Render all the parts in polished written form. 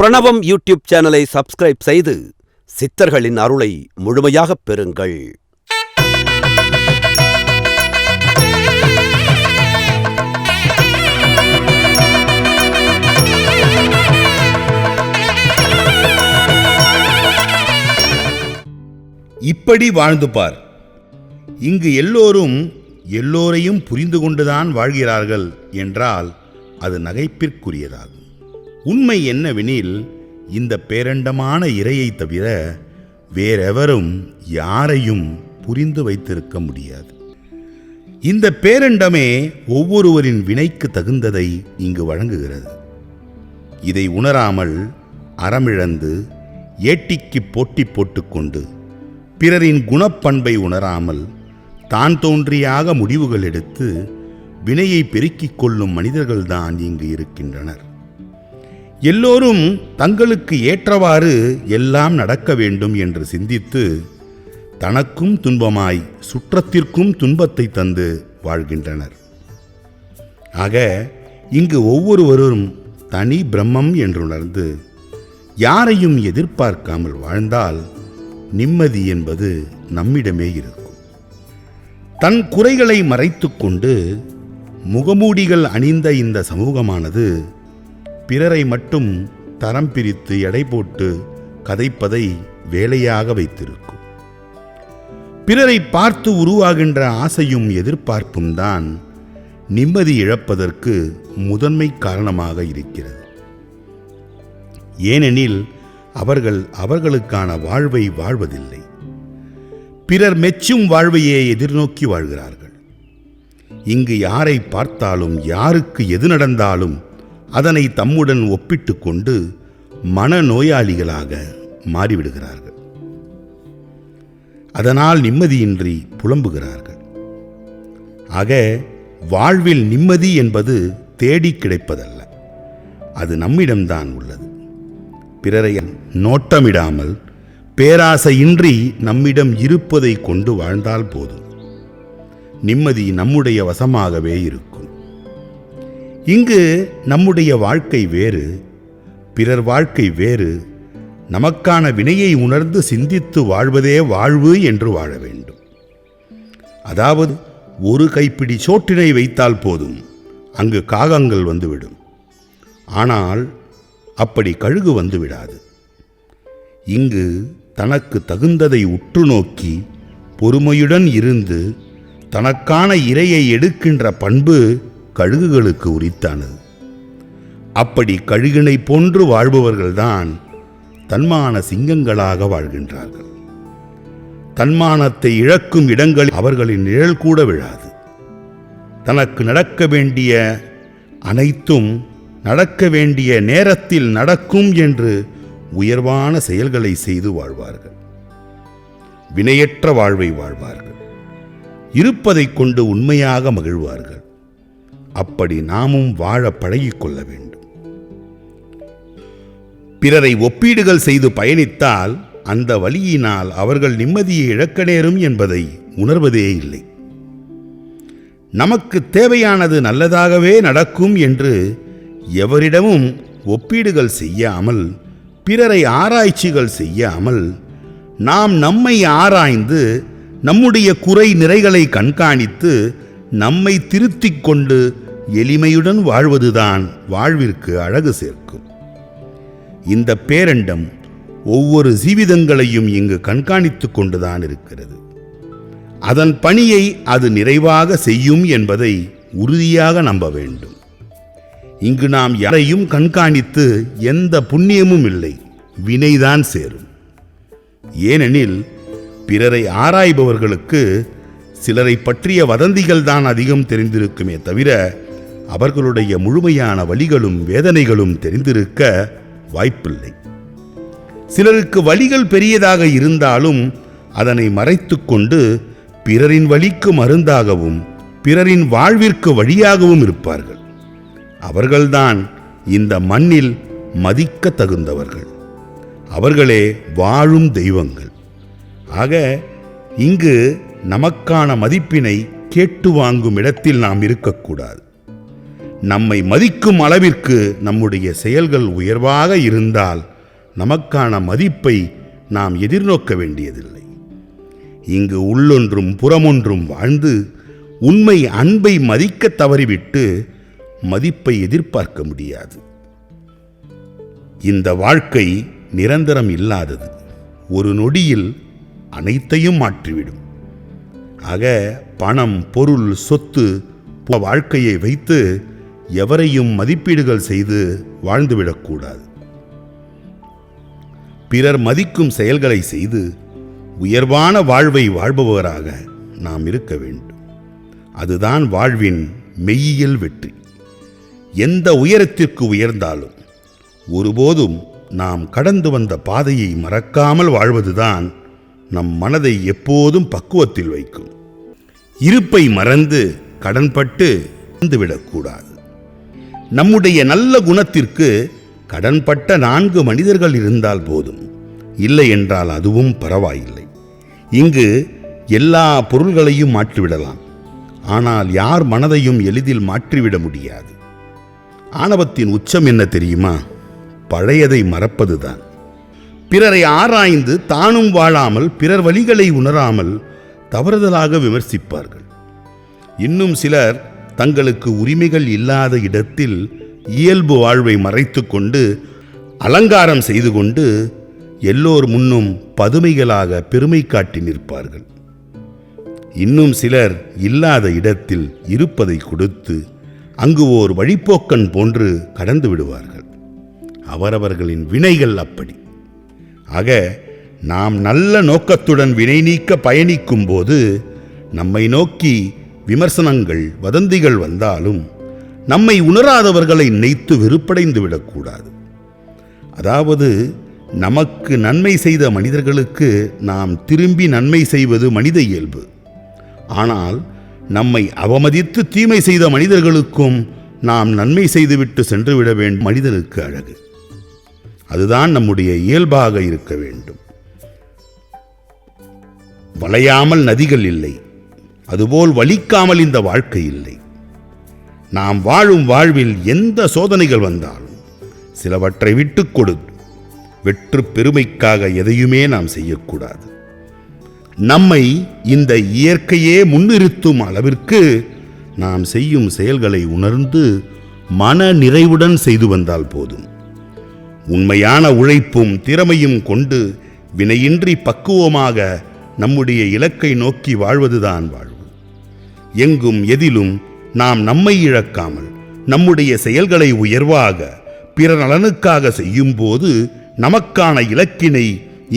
பிரணவம் யூடியூப் சேனலை சப்ஸ்கிரைப் செய்து சித்தர்களின் அருளை முழுமையாகப் பெறுங்கள். இப்படி வாழ்ந்து பார். இங்கு எல்லோரையும் புரிந்து கொண்டுதான் வாழ்கிறார்கள் என்றால் அது நகைப்பிற்குரியதாகும். உண்மை என்னவெனில், இந்த பேரண்டமான இறையை தவிர வேறெவரும் யாரையும் புரிந்து வைத்திருக்க முடியாது. இந்த பேரண்டமே ஒவ்வொருவரின் வினைக்கு தகுந்ததை இங்கு வழங்குகிறது. இதை உணராமல் அறமிழந்து ஏட்டிக்கு போட்டி போட்டுக்கொண்டு பிறரின் குணப்பண்பை உணராமல் தான் தோன்றியாக முடிவுகள் எடுத்து வினையை பெருக்கிக் கொள்ளும் மனிதர்கள்தான் இங்கு இருக்கின்றனர். எல்லோரும் தங்களுக்கு ஏற்றவாறு எல்லாம் நடக்க வேண்டும் என்று சிந்தித்து தனக்கும் துன்பமாய் சுற்றத்திற்கும் துன்பத்தை தந்து வாழ்கின்றனர். ஆக இங்கு ஒவ்வொருவரும் தனி பிரம்மம் என்றுணர்ந்து யாரையும் எதிர்பார்க்காமல் வாழ்ந்தால் நிம்மதி என்பது நம்மிடமே இருக்கும். தன் குறைகளை மறைத்துக்கொண்டு முகமூடிகள் அணிந்த இந்த சமூகமானது பிறரை மட்டும் தரம் பிரித்து எடை போட்டு கதைப்பதை வேலையாக வைத்திருக்கும். பிறரை பார்த்து உருவாகின்ற ஆசையும் எதிர்பார்ப்பும் தான் நிம்மதி இழப்பதற்கு முதன்மை காரணமாக இருக்கிறது. ஏனெனில் அவர்களுக்கான வாழ்வை வாழ்வதில்லை, பிறர் மெச்சும் வாழ்வையே எதிர்நோக்கி வாழ்கிறார்கள். இங்கு யாரை பார்த்தாலும் யாருக்கு எது நடந்தாலும் அதனை தம்முடன் ஒப்பிட்டு கொண்டு மனநோயாளிகளாக மாறிவிடுகிறார்கள். அதனால் நிம்மதியின்றி புலம்புகிறார்கள். ஆக வாழ்வில் நிம்மதி என்பது தேடி கிடைப்பதல்ல, அது நம்மிடம்தான் உள்ளது. பிறரை நோட்டமிடாமல் பேராசையின்றி நம்மிடம் இருப்பதை கொண்டு வாழ்ந்தால் போதும். நிம்மதி நம்முடைய வசமாகவே இருக்கும். இங்கு நம்முடைய வாழ்க்கை வேறு, பிறர் வாழ்க்கை வேறு. நமக்கான வினையை உணர்ந்து சிந்தித்து வாழ்வதே வாழ்வு என்று வாழ வேண்டும். அதாவது ஒரு கைப்பிடி சோற்றினை வைத்தால் போதும், அங்கு காகங்கள் வந்துவிடும். ஆனால் அப்படி கழுகு வந்து விடாது. இங்கு தனக்கு தகுந்ததை உற்று நோக்கி பொறுமையுடன் இருந்து தனக்கான இரையை எடுக்கின்ற பண்பு கழுகுகளுக்கு உரித்தானது. அப்படி கழுகினை போன்று வாழ்பவர்கள்தான் தன்மான சிங்கங்களாக வாழ்கின்றார்கள். தன்மானத்தை இழக்கும் இடங்களில் அவர்களின் நிழல் கூட விழாது. தனக்கு நடக்க வேண்டிய அனைத்தும் நடக்க வேண்டிய நேரத்தில் நடக்கும் என்று உயர்வான செயல்களை செய்து வாழ்வார்கள். வினையற்ற வாழ்வை வாழ்வார்கள். இருப்பதை கொண்டு உண்மையாக மகிழ்வார்கள். அப்படி நாமும் வாழ பழகிக்கொள்ள வேண்டும். பிறரை ஒப்பீடுகள் செய்து பயணித்தால் அந்த வழியினால் அவர்கள் நிம்மதியை இழக்க நேரும் என்பதை உணர்வதே இல்லை. நமக்கு தேவையானது நல்லதாகவே நடக்கும் என்று எவரிடமும் ஒப்பீடுகள் செய்யாமல், பிறரை ஆராய்ச்சிகள் செய்யாமல், நாம் நம்மை ஆராய்ந்து நம்முடைய குறை நிறைகளை கண்காணித்து நம்மை திருத்திக் கொண்டு எளிமையுடன் வாழ்வதுதான் வாழ்விற்கு அழகு சேர்க்கும். இந்த பேரண்டம் ஒவ்வொரு ஜீவிதங்களையும் இங்கு கண்காணித்துக் கொண்டுதான் இருக்கிறது. அதன் பணியை அது நிறைவாக செய்யும் என்பதை உறுதியாக நம்ப வேண்டும். இங்கு நாம் யாரையும் கண்காணித்து எந்த புண்ணியமும் இல்லை, வினைதான் சேரும். ஏனெனில் பிறரை ஆராய்பவர்களுக்கு சிலரை பற்றிய வதந்திகள் தான் அதிகம் தெரிந்திருக்குமே தவிர அவர்களுடைய முழுமையான வலிகளும் வேதனைகளும் தெரிந்திருக்க வாய்ப்பில்லை. சிலருக்கு வலிகள் பெரியதாக இருந்தாலும் அதனை மறைத்து கொண்டு பிறரின் வலிக்கு மருந்தாகவும் பிறரின் வாழ்விற்கு வழியாகவும் இருப்பார்கள். அவர்கள்தான் இந்த மண்ணில் மதிக்க தகுந்தவர்கள். அவர்களே வாழும் தெய்வங்கள். ஆக இங்கு நமக்கான மதிப்பினை கேட்டு வாங்கும் இடத்தில் நாம் இருக்கக்கூடாது. நம்மை மதிக்கும் அளவிற்கு நம்முடைய செயல்கள் உயர்வாக இருந்தால் நமக்கான மதிப்பை நாம் எதிர்நோக்க வேண்டியதில்லை. இங்கு உள்ளொன்றும் புறமொன்றும் வாழ்ந்து உண்மை அன்பை மதிக்க தவறிவிட்டு மதிப்பை எதிர்பார்க்க முடியாது. இந்த வாழ்க்கை நிரந்தரம் இல்லாதது. ஒரு நொடியில் அனைத்தையும் மாற்றிவிடும். ஆக பணம், பொருள், சொத்து வாழ்க்கையை வைத்து எவரையும் மதிப்பீடுகள் செய்து வாழ்ந்துவிடக்கூடாது. பிறர் மதிக்கும் செயல்களை செய்து உயர்வான வாழ்வை வாழ்பவராக நாம் இருக்க வேண்டும். அதுதான் வாழ்வின் மெய்யியல் வெற்றி. எந்த உயரத்திற்கு உயர்ந்தாலும் ஒருபோதும் நாம் கடந்து வந்த பாதையை மறக்காமல் வாழ்வதுதான் நம் மனதை எப்போதும் பக்குவத்தில் வைக்கும். இருப்பை மறந்து கடன்பட்டு விடக்கூடாது. நம்முடைய நல்ல குணத்திற்கு கடன்பட்ட 4 மனிதர்கள் இருந்தால் போதும். இல்லை என்றால் அதுவும் பரவாயில்லை. இங்கு எல்லா பொருள்களையும் மாற்றிவிடலாம். ஆனால் யார் மனதையும் எளிதில் மாற்றிவிட முடியாது. ஆணவத்தின் உச்சம் என்ன தெரியுமா? பழையதை மறப்பதுதான். பிறரை ஆராய்ந்து தானும் வாழாமல் பிறர் வழிகளை உணராமல் தவறுதலாக விமர்சிப்பார்கள். இன்னும் சிலர் தங்களுக்கு உரிமைகள் இல்லாத இடத்தில் இயல்பு வாழ்வை மறைத்து கொண்டு அலங்காரம் செய்து கொண்டு எல்லோர் முன்னும் பதுமைகளாக பெருமை காட்டி நிற்பார்கள். இன்னும் சிலர் இல்லாத இடத்தில் இருப்பதை கொடுத்து அங்கு ஓர் வழிப்போக்கன் போன்று கடந்து விடுவார்கள். அவரவர்களின் வினைகள் அப்படி. ஆக நாம் நல்ல நோக்கத்துடன் வினை நீக்க பயணிக்கும் போது நம்மை நோக்கி விமர்சனங்கள், வதந்திகள் வந்தாலும் நம்மை உணராதவர்களை நினைத்து வெறுப்படைந்து விடக்கூடாது. அதாவது நமக்கு நன்மை செய்த மனிதர்களுக்கு நாம் திரும்பி நன்மை செய்வது மனித இயல்பு. ஆனால் நம்மை அவமதித்து தீமை செய்த மனிதர்களுக்கும் நாம் நன்மை செய்துவிட்டு சென்றுவிட வேண்டும் மனிதனுக்கு அழகு. அதுதான் நம்முடைய இயல்பாக இருக்க வேண்டும். வளையாமல் நதிகள் இல்லை, அதுபோல் வலிக்காமல் இந்த வாழ்க்கை இல்லை. நாம் வாழும் வாழ்வில் எந்த சோதனைகள் வந்தாலும் சிலவற்றை விட்டு கொடுத்து வெற்று பெருமைக்காக எதையுமே நாம் செய்யக்கூடாது. நம்மை இந்த இயற்கையே முன்னிறுத்தும் அளவிற்கு நாம் செய்யும் செயல்களை உணர்ந்து மன நிறைவுடன் செய்து வந்தால் போதும். உண்மையான உழைப்பும் திறமையும் கொண்டு வினையின்றி பக்குவமாக நம்முடைய இலக்கை நோக்கி வாழ்வதுதான் வாழ்வு. எங்கும் எதிலும் நாம் நம்மை இழக்காமல் நம்முடைய செயல்களை உயர்வாக பிற நலனுக்காக செய்யும் போது நமக்கான இலக்கினை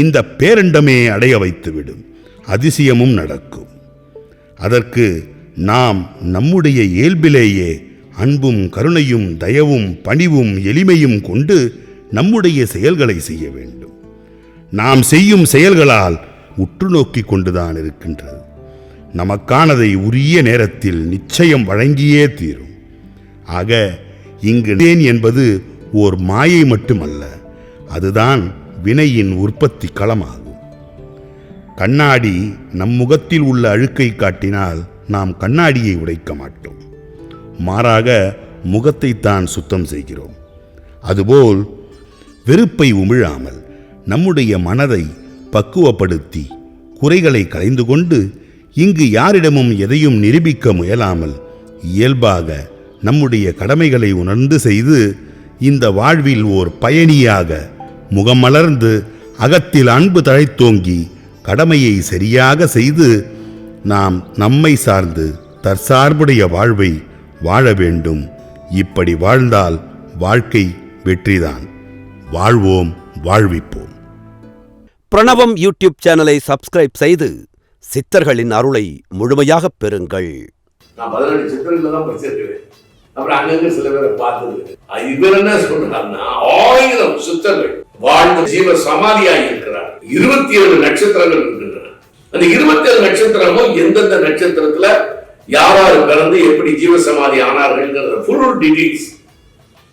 இந்த பேரண்டமே அடைய வைத்துவிடும். அதிசயமும் நடக்கும். அதற்கு நாம் நம்முடைய இயல்பிலேயே அன்பும் கருணையும் தயவும் பணிவும் எளிமையும் கொண்டு நம்முடைய செயல்களை செய்ய வேண்டும். நாம் செய்யும் செயல்களால் உற்று நோக்கி கொண்டுதான் இருக்கின்றது. நமக்கானதை உரிய நேரத்தில் நிச்சயம் வழங்கியே தீரும். ஆக இங்கு என்பது ஓர் மாயை மட்டுமல்ல, அதுதான் வினையின் உற்பத்தி களமாகும். கண்ணாடி நம் முகத்தில் உள்ள அழுக்கை காட்டினால் நாம் கண்ணாடியை உடைக்க மாட்டோம், மாறாக முகத்தைத்தான் சுத்தம் செய்கிறோம். அதுபோல் வெறுப்பை உமிழாமல் நம்முடைய மனதை பக்குவப்படுத்தி குறைகளை களைந்து கொண்டு இங்கு யாரிடமும் எதையும் நிரூபிக்க முயலாமல் இயல்பாக நம்முடைய கடமைகளை உணர்ந்து செய்து இந்த வாழ்வில் ஓர் பயணியாக முகமலர்ந்து அகத்தில் அன்பு தழைத்தோங்கி கடமையை சரியாக செய்து நாம் நம்மை சார்ந்து தற்சார்புடைய வாழ்வை வாழ வேண்டும். இப்படி வாழ்ந்தால் வாழ்க்கை வெற்றிதான். வாழ்வோம், வாழ்விப்போம். பிரணவம் யூடியூப் சேனலை சப்ஸ்கிரைப் செய்து சித்தர்களின் அருளை முழுமையாக பெறுங்கள். நான் 18 சித்தர்கள் தான் படிச்சிருக்கிறேன். அப்புறம் அங்கங்க சில பேரை பார்த்துருக்கேன். இவர் என்ன சொல்றாருன்னா 1000 சித்தர்கள் வாழ்ந்த ஜீவ சமாதியாக இருக்கிறார். 27 நட்சத்திரங்கள் இருக்கின்றன. அந்த 27 நட்சத்திரமும் எந்தெந்த நட்சத்திரத்துல யாராரு பிறந்து எப்படி ஜீவ சமாதி ஆனார்கள் ஃபுல் டீடைல்ஸ்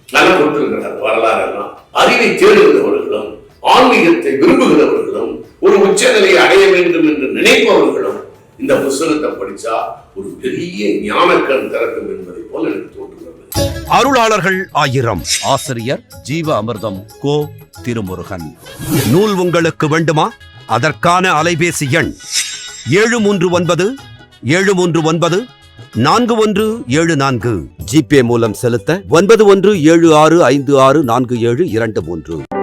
நல்லா கொடுத்திருக்கிறார். வரலாறு எல்லாம் அறிவை தேடுகிறவர்களும் ஆன்மீகத்தை விரும்புகிறவர்களும் ஒரு உச்சநிலையை அடைய வேண்டும் என்று நினைப்பவர்களும் இந்த புத்தகத்தை படிச்சா ஒரு பெரிய ஞானக்கண் திறக்கும் என்பதை போல எனக்கு தோன்றுகிறது. அருளாளர்கள் 1000. ஆசிரியர் ஜீவ அமிர்தம் கோ திருமுருகன். நூல் உங்களுக்கு வேண்டுமா? அதற்கான அலைபேசி எண் 739 739 4174. ஜிபே மூலம் செலுத்த 9176564723.